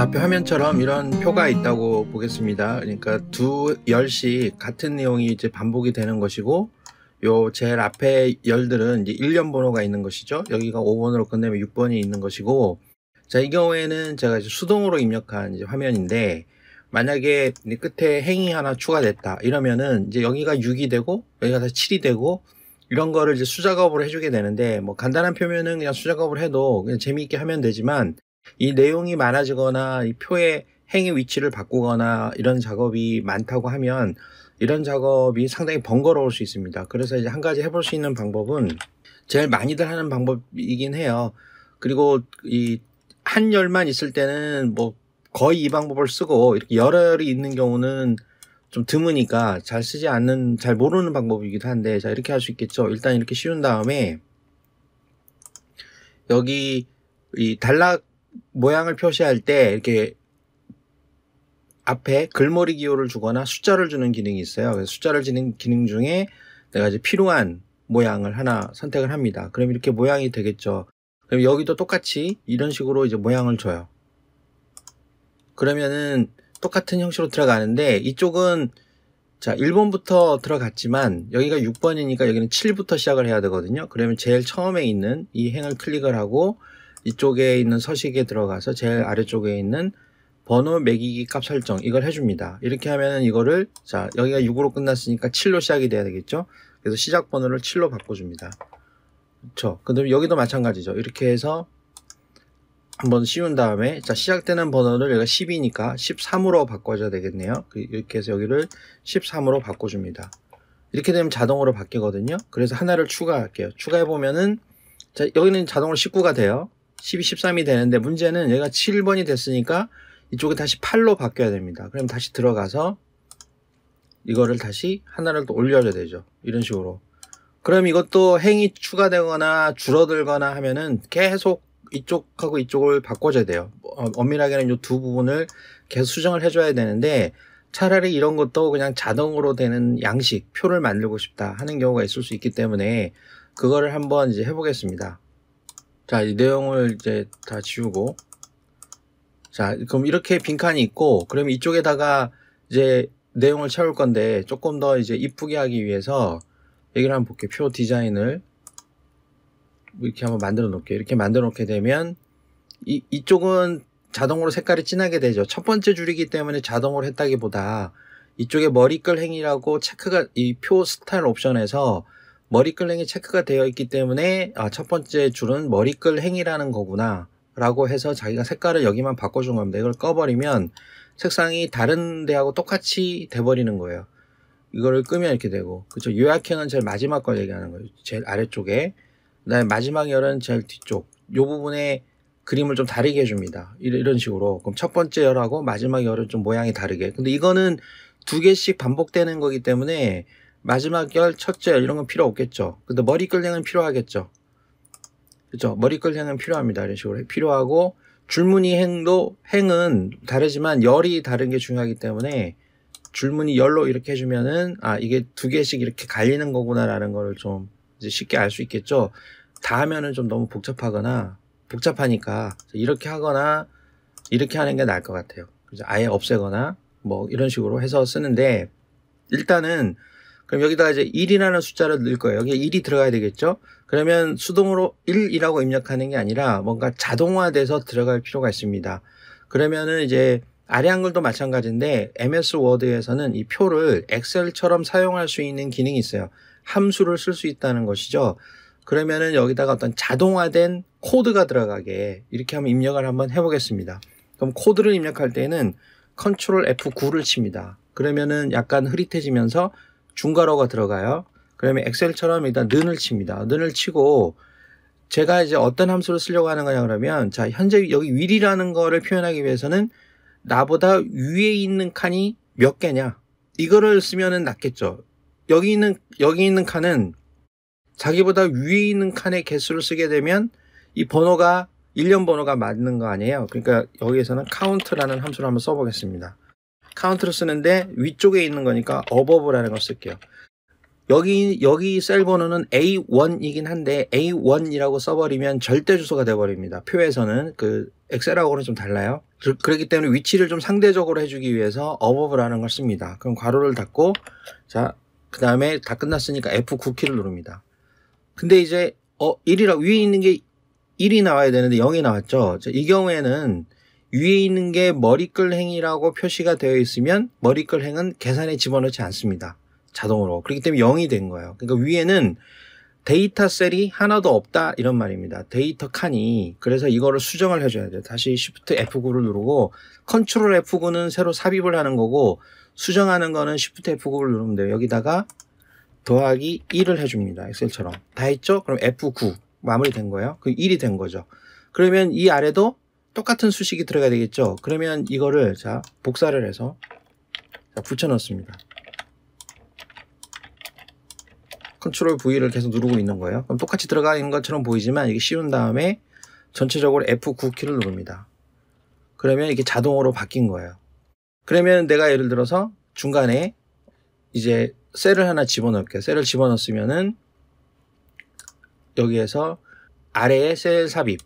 앞에 화면처럼 이런 표가 있다고 보겠습니다. 그러니까 두 열씩 같은 내용이 이제 반복이 되는 것이고, 요 제일 앞에 열들은 이제 1년 번호가 있는 것이죠. 여기가 5번으로 끝내면 6번이 있는 것이고, 자, 이 경우에는 제가 이제 수동으로 입력한 이제 화면인데, 만약에 끝에 행이 하나 추가됐다 이러면은 이제 여기가 6이 되고 여기가 다시 7이 되고, 이런 거를 이제 수작업으로 해주게 되는데, 뭐 간단한 표면은 그냥 수작업을 해도 그냥 재미있게 하면 되지만, 이 내용이 많아지거나 이 표의 행의 위치를 바꾸거나 이런 작업이 많다고 하면 이런 작업이 상당히 번거로울 수 있습니다. 그래서 이제 한 가지 해볼 수 있는 방법은 제일 많이들 하는 방법이긴 해요. 그리고 이 한 열만 있을 때는 뭐 거의 이 방법을 쓰고, 이렇게 여러 열이 있는 경우는 좀 드무니까 잘 쓰지 않는, 잘 모르는 방법이기도 한데, 자, 이렇게 할 수 있겠죠. 일단 이렇게 씌운 다음에 여기 이 단락 모양을 표시할 때 이렇게 앞에 글머리 기호를 주거나 숫자를 주는 기능이 있어요. 그래서 숫자를 주는 기능 중에 내가 이제 필요한 모양을 하나 선택을 합니다. 그럼 이렇게 모양이 되겠죠. 그럼 여기도 똑같이 이런 식으로 이제 모양을 줘요. 그러면은 똑같은 형식으로 들어가는데, 이쪽은 자 1번부터 들어갔지만 여기가 6번이니까 여기는 7부터 시작을 해야 되거든요. 그러면 제일 처음에 있는 이 행을 클릭을 하고 이쪽에 있는 서식에 들어가서 제일 아래쪽에 있는 번호 매기기 값 설정, 이걸 해줍니다. 이렇게 하면은 이거를, 자 여기가 6으로 끝났으니까 7로 시작이 돼야 되겠죠. 그래서 시작 번호를 7로 바꿔줍니다. 그렇죠. 근데 여기도 마찬가지죠. 이렇게 해서 한번 씌운 다음에, 자 시작되는 번호를 여기가 10이니까 13으로 바꿔줘야 되겠네요. 이렇게 해서 여기를 13으로 바꿔줍니다. 이렇게 되면 자동으로 바뀌거든요. 그래서 하나를 추가할게요. 추가해보면은, 자 여기는 자동으로 19가 돼요. 12, 13이 되는데, 문제는 얘가 7번이 됐으니까 이쪽에 다시 8로 바뀌어야 됩니다. 그럼 다시 들어가서 이거를 다시 하나를 또 올려줘야 되죠. 이런 식으로. 그럼 이것도 행이 추가되거나 줄어들거나 하면은 계속 이쪽하고 이쪽을 바꿔줘야 돼요. 엄밀하게는 이 두 부분을 계속 수정을 해줘야 되는데, 차라리 이런 것도 그냥 자동으로 되는 양식, 표를 만들고 싶다 하는 경우가 있을 수 있기 때문에 그거를 한번 이제 해보겠습니다. 자, 이 내용을 이제 다 지우고, 자, 그럼 이렇게 빈칸이 있고, 그럼 이쪽에다가 이제 내용을 채울 건데, 조금 더 이제 이쁘게 하기 위해서 여기를 한번 볼게요. 표 디자인을 이렇게 한번 만들어 놓을게요. 이렇게 만들어 놓게 되면 이쪽은 자동으로 색깔이 진하게 되죠. 첫 번째 줄이기 때문에 자동으로 했다기보다 이쪽에 머리끌 행이라고 체크가, 이 표 스타일 옵션에서 머리끌 행이 체크가 되어 있기 때문에 첫 번째 줄은 머리끌 행이라는 거구나 라고 해서 자기가 색깔을 여기만 바꿔준 겁니다. 이걸 꺼버리면 색상이 다른 데하고 똑같이 돼버리는 거예요. 이거를 끄면 이렇게 되고, 그렇죠. 요약행은 제일 마지막 걸 얘기하는 거예요. 제일 아래쪽에. 그다음에 마지막 열은 제일 뒤쪽, 요 부분에 그림을 좀 다르게 해줍니다. 이런 식으로. 그럼 첫 번째 열하고 마지막 열은 좀 모양이 다르게. 근데 이거는 두 개씩 반복되는 거기 때문에 마지막 열, 첫째 열 이런 건 필요 없겠죠. 근데 머리끌행은 필요하겠죠. 그렇죠. 머리끌행은 필요합니다. 이런 식으로 필요하고, 줄무늬 행도, 행은 다르지만 열이 다른 게 중요하기 때문에 줄무늬 열로 이렇게 해주면은 이게 두 개씩 이렇게 갈리는 거구나라는 거를 좀 이제 쉽게 알 수 있겠죠. 다 하면은 좀 너무 복잡하니까 이렇게 하거나 이렇게 하는 게 나을 것 같아요. 그래서 아예 없애거나 뭐 이런 식으로 해서 쓰는데, 일단은 그럼 여기다가 이제 1이라는 숫자를 넣을 거예요. 여기 1이 들어가야 되겠죠. 그러면 수동으로 1이라고 입력하는 게 아니라 뭔가 자동화돼서 들어갈 필요가 있습니다. 그러면은 이제 아래 한글도 마찬가지인데, MS 워드에서는 이 표를 엑셀처럼 사용할 수 있는 기능이 있어요. 함수를 쓸 수 있다는 것이죠. 그러면은 여기다가 어떤 자동화된 코드가 들어가게 이렇게 한번 입력을 한번 해보겠습니다. 그럼 코드를 입력할 때는 컨트롤 F9를 칩니다. 그러면은 약간 흐릿해지면서 중괄호가 들어가요. 그러면 엑셀처럼 일단 는을 칩니다. 는을 치고, 제가 이제 어떤 함수를 쓰려고 하는 거냐 그러면, 자 현재 여기 윌이라는 거를 표현하기 위해서는 나보다 위에 있는 칸이 몇 개냐, 이거를 쓰면은 낫겠죠. 여기 있는 칸은 자기보다 위에 있는 칸의 개수를 쓰게 되면 이 번호가 1년 번호가 맞는 거 아니에요. 그러니까 여기에서는 count라는 함수를 한번 써보겠습니다. count를 쓰는데 위쪽에 있는 거니까 above라는 걸 쓸게요. 여기 셀 번호는 A1이긴 한데 A1이라고 써버리면 절대 주소가 돼버립니다. 표에서는 그 엑셀하고는 좀 달라요. 그렇기 때문에 위치를 좀 상대적으로 해주기 위해서 어버브라는 걸 씁니다. 그럼 괄호를 닫고 자 그 다음에 다 끝났으니까 F9 키를 누릅니다. 근데 이제 1이라 위에 있는 게 1이 나와야 되는데 0이 나왔죠. 이 경우에는 위에 있는 게 머리끌 행이라고 표시가 되어 있으면 머리끌 행은 계산에 집어넣지 않습니다. 자동으로. 그렇기 때문에 0이 된 거예요. 그러니까 위에는 데이터 셀이 하나도 없다 이런 말입니다. 데이터 칸이. 그래서 이거를 수정을 해줘야 돼요. 다시 Shift F9를 누르고 Ctrl F9는 새로 삽입을 하는 거고 수정하는 거는 Shift F9를 누르면 돼요. 여기다가 더하기 1을 해줍니다. 엑셀처럼. 다 했죠? 그럼 F9 마무리된 거예요. 그 1이 된 거죠. 그러면 이 아래도 똑같은 수식이 들어가야 되겠죠? 그러면 이거를 자 복사를 해서 자, 붙여 넣습니다. 컨트롤 V를 계속 누르고 있는 거예요. 그럼 똑같이 들어가 있는 것처럼 보이지만 이게 씌운 다음에 전체적으로 F9 키를 누릅니다. 그러면 이게 자동으로 바뀐 거예요. 그러면 내가 예를 들어서 중간에 이제 셀을 하나 집어넣을게요. 셀을 집어넣었으면은 여기에서 아래에 셀 삽입.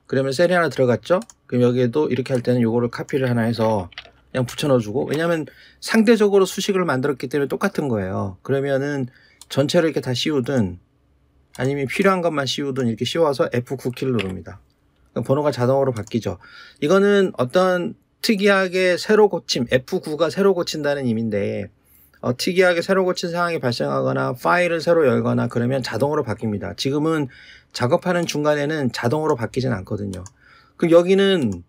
그러면 셀이 하나 들어갔죠? 그럼 여기에도 이렇게 할 때는 요거를 카피를 하나 해서 그냥 붙여 넣어주고, 왜냐하면 상대적으로 수식을 만들었기 때문에 똑같은 거예요. 그러면은 전체를 이렇게 다 씌우든 아니면 필요한 것만 씌우든 이렇게 씌워서 F9 키를 누릅니다. 그럼 번호가 자동으로 바뀌죠. 이거는 어떤 특이하게 새로 고침, F9가 새로 고친다는 의미인데 특이하게 새로 고친 상황이 발생하거나 파일을 새로 열거나 그러면 자동으로 바뀝니다. 지금은 작업하는 중간에는 자동으로 바뀌진 않거든요. 그럼 여기는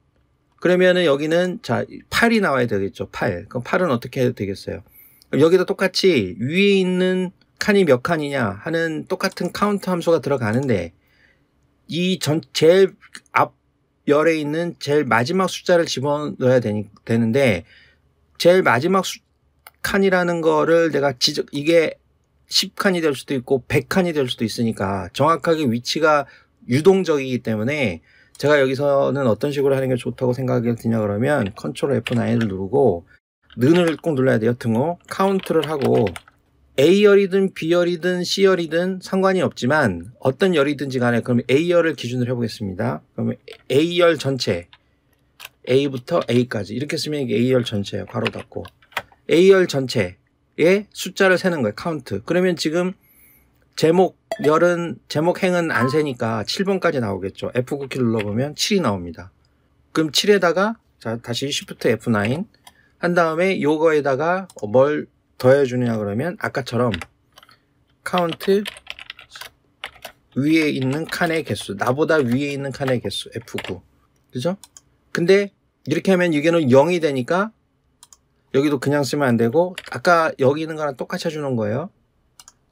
그러면은 여기는 자 8이 나와야 되겠죠. 8. 그럼 8은 어떻게 해야 되겠어요? 그럼 여기도 똑같이 위에 있는 칸이 몇 칸이냐 하는 똑같은 카운트 함수가 들어가는데 이 제일 앞 열에 있는 제일 마지막 숫자를 집어넣어야 되는데 제일 마지막 칸이라는 거를 내가 이게 10칸이 될 수도 있고 100칸이 될 수도 있으니까 정확하게 위치가 유동적이기 때문에 제가 여기서는 어떤 식으로 하는 게 좋다고 생각이 드냐 그러면 Ctrl F9을 누르고 는을 꼭 눌러야 돼요. 등호 카운트를 하고 A열이든 B열이든 C열이든 상관이 없지만 어떤 열이든지 간에 그럼 A열을 기준으로 해보겠습니다. 그러면 A열 전체 A부터 A까지 이렇게 쓰면 이게 A열 전체예요. 괄호 닫고 A열 전체의 숫자를 세는 거예요. 카운트. 그러면 지금 제목 행은 안 세니까 7번까지 나오겠죠. F9 키를 눌러보면 7이 나옵니다. 그럼 7에다가 자 다시 Shift F9 한 다음에 요거에다가 뭘 더해주느냐 그러면 아까처럼 카운트 위에 있는 칸의 개수, 나보다 위에 있는 칸의 개수 F9 그죠? 근데 이렇게 하면 이게는 0이 되니까 여기도 그냥 쓰면 안 되고 아까 여기 있는 거랑 똑같이 해주는 거예요.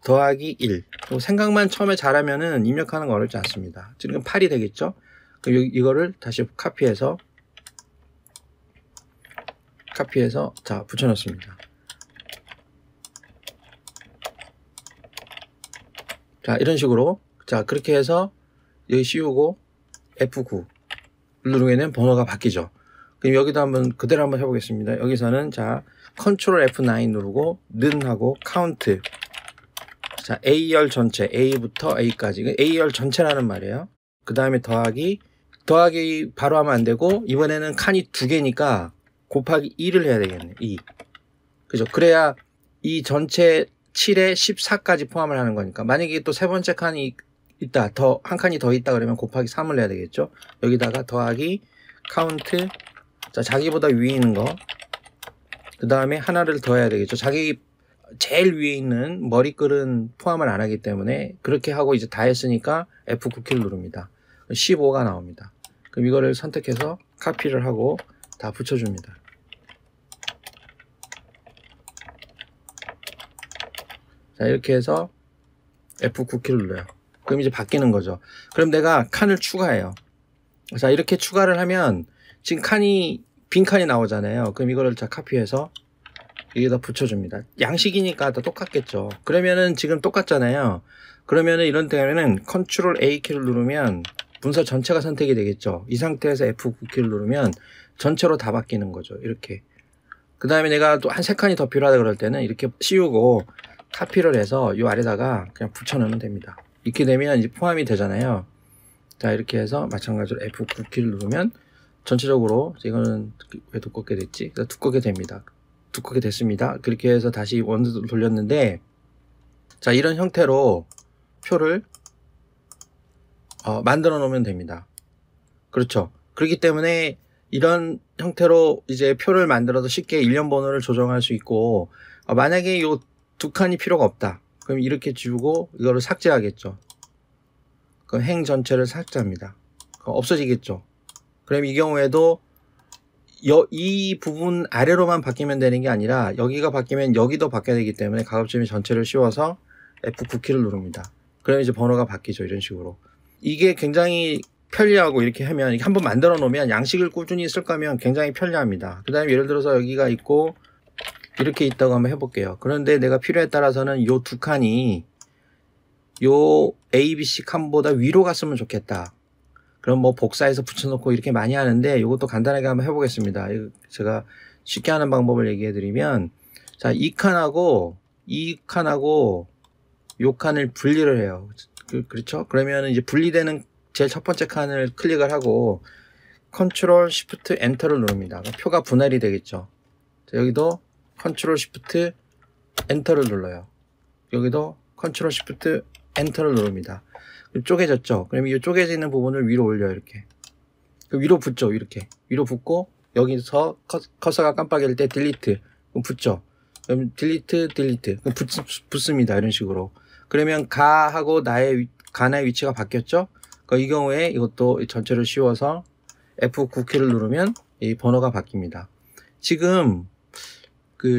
더하기 1. 생각만 처음에 잘하면은 입력하는 거 어렵지 않습니다. 지금 8이 되겠죠? 그럼 이거를 다시 카피해서 자 붙여넣습니다. 자 이런 식으로 자 그렇게 해서 여기 씌우고 F9 누르면 번호가 바뀌죠. 그럼 여기도 한번 그대로 한번 해보겠습니다. 여기서는 자 Ctrl F9 누르고 는 하고 카운트 자 A열 전체 A부터 A까지 A열 전체라는 말이에요. 그 다음에 더하기 바로 하면 안 되고 이번에는 칸이 두 개니까 곱하기 2를 해야 되겠네. 2 그죠? 그래야 이 전체 7에 14까지 포함을 하는 거니까 만약에 또 세 번째 칸이 있다 한 칸이 더 있다 그러면 곱하기 3을 해야 되겠죠. 여기다가 더하기 카운트 자 자기보다 위에 있는 거 그 다음에 하나를 더 해야 되겠죠. 자기 제일 위에 있는 머리글은 포함을 안 하기 때문에 그렇게 하고 이제 다 했으니까 F9 키를 누릅니다. 15가 나옵니다. 그럼 이거를 선택해서 카피를 하고 다 붙여줍니다. 자 이렇게 해서 F9 키를 눌러요. 그럼 이제 바뀌는 거죠. 그럼 내가 칸을 추가해요. 자 이렇게 추가를 하면 지금 빈 칸이 나오잖아요. 그럼 이거를 자 카피해서 여기다 붙여줍니다. 양식이니까 다 똑같겠죠. 그러면은 지금 똑같잖아요. 그러면은 이런 때는 Ctrl A 키를 누르면 문서 전체가 선택이 되겠죠. 이 상태에서 F9 키를 누르면 전체로 다 바뀌는 거죠. 이렇게. 그 다음에 내가 또 한 3칸이 더 필요하다 그럴 때는 이렇게 씌우고 카피를 해서 이 아래다가 그냥 붙여넣으면 됩니다. 이렇게 되면 이제 포함이 되잖아요. 자, 이렇게 해서 마찬가지로 F9키를 누르면 전체적으로, 이거는 왜 두껍게 됐지? 두껍게 됩니다. 두껍게 됐습니다. 그렇게 해서 다시 원도 돌렸는데, 자, 이런 형태로 표를 만들어 놓으면 됩니다. 그렇죠. 그렇기 때문에 이런 형태로 이제 표를 만들어서 쉽게 일련 번호를 조정할 수 있고, 만약에 요 두 칸이 필요가 없다, 그럼 이렇게 지우고 이거를 삭제하겠죠. 그럼 행 전체를 삭제합니다. 없어지겠죠. 그럼 이 경우에도 이 부분 아래로만 바뀌면 되는 게 아니라 여기가 바뀌면 여기도 바뀌어야 되기 때문에 가급적이면 전체를 씌워서 F9키를 누릅니다. 그러면 이제 번호가 바뀌죠. 이런 식으로. 이게 굉장히 편리하고, 이렇게 하면, 이게 한번 만들어 놓으면 양식을 꾸준히 쓸 거면 굉장히 편리합니다. 그 다음에 예를 들어서 여기가 있고 이렇게 있다고 한번 해볼게요. 그런데 내가 필요에 따라서는 요 두 칸이 요 A, B, C 칸보다 위로 갔으면 좋겠다. 그럼 뭐 복사해서 붙여놓고 이렇게 많이 하는데, 이것도 간단하게 한번 해보겠습니다. 제가 쉽게 하는 방법을 얘기해 드리면, 자, 이 칸하고 요 칸을 분리를 해요. 그렇죠? 그러면 이제 분리되는 제일 첫 번째 칸을 클릭을 하고 컨트롤 시프트 엔터를 누릅니다. 표가 분할이 되겠죠. 자, 여기도 컨트롤 시프트 엔터를 눌러요. 여기도 컨트롤 시프트 엔터를 누릅니다. 쪼개졌죠? 그러면 이 쪼개져 있는 부분을 위로 올려요. 이렇게 위로 붙죠. 이렇게 위로 붙고, 여기서 커서가 깜빡일 때 딜리트, 그럼 붙죠. 그럼 딜리트 그럼 붙습니다. 이런 식으로. 그러면 가하고 가나의 위치가 바뀌었죠. 이 경우에 이것도 전체를 씌워서 F9키를 누르면 이 번호가 바뀝니다. 지금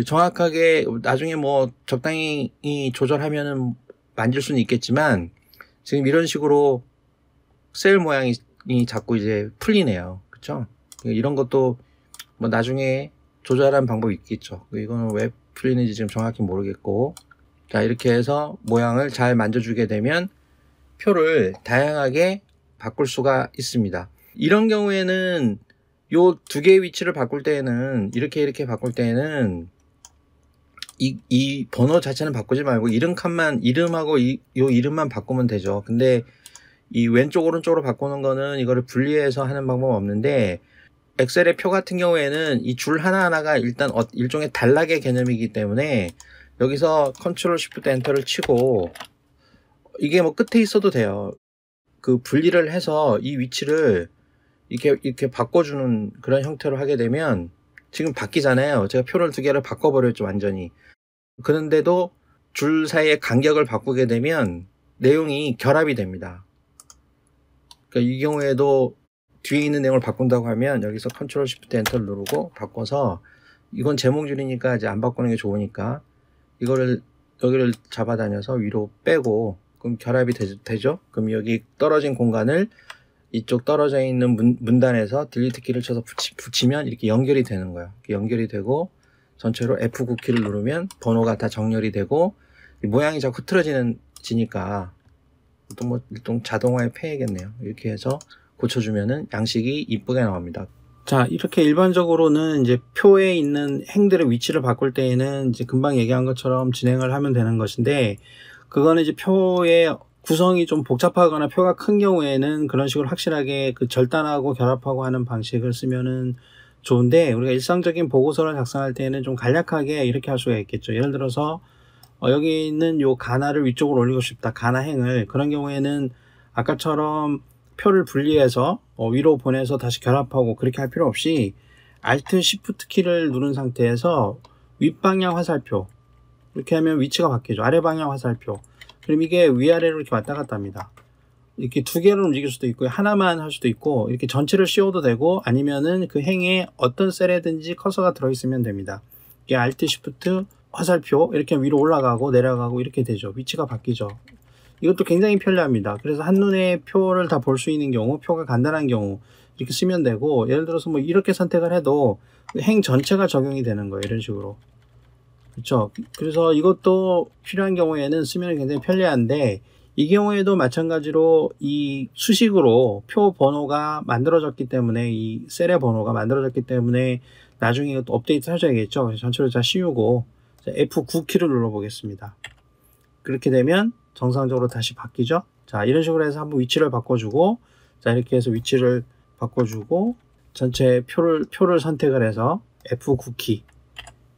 정확하게 나중에 뭐 적당히 조절하면은 만질 수는 있겠지만, 지금 이런 식으로 셀 모양이 자꾸 이제 풀리네요. 그쵸? 이런 것도 뭐 나중에 조절하는 방법이 있겠죠. 이거는 왜 풀리는지 지금 정확히 모르겠고. 자, 이렇게 해서 모양을 잘 만져주게 되면 표를 다양하게 바꿀 수가 있습니다. 이런 경우에는 요 두 개의 위치를 바꿀 때에는, 이렇게 바꿀 때에는 이 번호 자체는 바꾸지 말고 이름하고 요 이름만 바꾸면 되죠. 근데 이 왼쪽 오른쪽으로 바꾸는 거는 이거를 분리해서 하는 방법은 없는데, 엑셀의 표 같은 경우에는 이 줄 하나하나가 일단 일종의 단락의 개념이기 때문에 여기서 컨트롤 시프트 엔터를 치고, 이게 뭐 끝에 있어도 돼요. 분리를 해서 이 위치를 이렇게 바꿔주는 그런 형태로 하게 되면, 지금 바뀌잖아요. 제가 표를 두 개를 바꿔버렸죠, 완전히. 그런데도 줄 사이의 간격을 바꾸게 되면 내용이 결합이 됩니다. 그러니까 이 경우에도 뒤에 있는 내용을 바꾼다고 하면 여기서 컨트롤 시프트 엔터를 누르고 바꿔서, 이건 제목줄이니까 이제 안 바꾸는 게 좋으니까 여기를 잡아다녀서 위로 빼고, 그럼 결합이 되죠? 그럼 여기 떨어진 공간을 이쪽 떨어져 있는 문단에서 딜리트 키를 쳐서 붙이면 이렇게 연결이 되는 거예요. 이렇게 연결이 되고, 전체로 F9키를 누르면 번호가 다 정렬이 되고, 모양이 자꾸 흐트러지니까 일단 자동화에 패야겠네요. 이렇게 해서 고쳐주면은 양식이 이쁘게 나옵니다. 자, 이렇게 일반적으로는 이제 표에 있는 행들의 위치를 바꿀 때에는 이제 금방 얘기한 것처럼 진행을 하면 되는 것인데, 그거는 이제 표의 구성이 좀 복잡하거나 표가 큰 경우에는 그런 식으로 확실하게 절단하고 결합하고 하는 방식을 쓰면은 좋은데, 우리가 일상적인 보고서를 작성할 때는 좀 간략하게 이렇게 할 수가 있겠죠. 예를 들어서 여기 있는 요 가나를 위쪽으로 올리고 싶다, 가나 행을. 그런 경우에는 아까처럼 표를 분리해서 위로 보내서 다시 결합하고 그렇게 할 필요 없이 Alt Shift 키를 누른 상태에서 윗방향 화살표, 이렇게 하면 위치가 바뀌죠. 아래 방향 화살표. 그럼 이게 위아래로 이렇게 왔다 갔다 합니다. 이렇게 두 개를 움직일 수도 있고, 하나만 할 수도 있고, 이렇게 전체를 씌워도 되고, 아니면은 그 행에 어떤 셀에든지 커서가 들어있으면 됩니다. 이게 Alt Shift 화살표, 이렇게 위로 올라가고 내려가고 이렇게 되죠. 위치가 바뀌죠. 이것도 굉장히 편리합니다. 그래서 한눈에 표를 다 볼 수 있는 경우, 표가 간단한 경우 이렇게 쓰면 되고, 예를 들어서 뭐 이렇게 선택을 해도 행 전체가 적용이 되는 거예요. 이런 식으로. 그렇죠. 그래서 이것도 필요한 경우에는 쓰면 굉장히 편리한데, 이 경우에도 마찬가지로 이 수식으로 표 번호가 만들어졌기 때문에, 이 셀의 번호가 만들어졌기 때문에 나중에 이것도 업데이트 하셔야겠죠. 그래서 전체를 다 씌우고 F9키를 눌러 보겠습니다. 그렇게 되면 정상적으로 다시 바뀌죠. 자, 이런 식으로 해서 한번 위치를 바꿔주고, 자, 이렇게 해서 위치를 바꿔주고, 전체 표를 선택을 해서 F9키.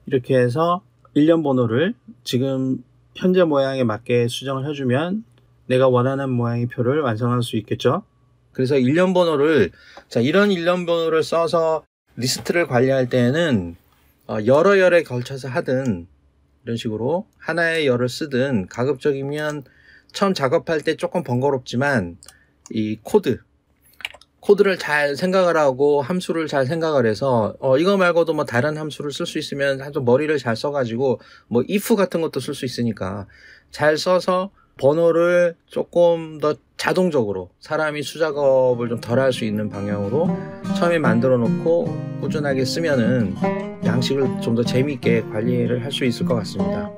이렇게 해서 일련 번호를 지금 현재 모양에 맞게 수정을 해주면 내가 원하는 모양의 표를 완성할 수 있겠죠. 그래서 일련 번호를, 자, 이런 일련 번호를 써서 리스트를 관리할 때에는 여러 열에 걸쳐서 하든 이런 식으로 하나의 열을 쓰든, 가급적이면 처음 작업할 때 조금 번거롭지만 이 코드를 잘 생각을 하고 함수를 잘 생각을 해서 이거 말고도 뭐 다른 함수를 쓸 수 있으면 아주 머리를 잘 써가지고 뭐 if 같은 것도 쓸 수 있으니까 잘 써서 번호를 조금 더 자동적으로 사람이 수작업을 좀 덜 할 수 있는 방향으로 처음에 만들어 놓고 꾸준하게 쓰면은 양식을 좀 더 재미있게 관리를 할 수 있을 것 같습니다.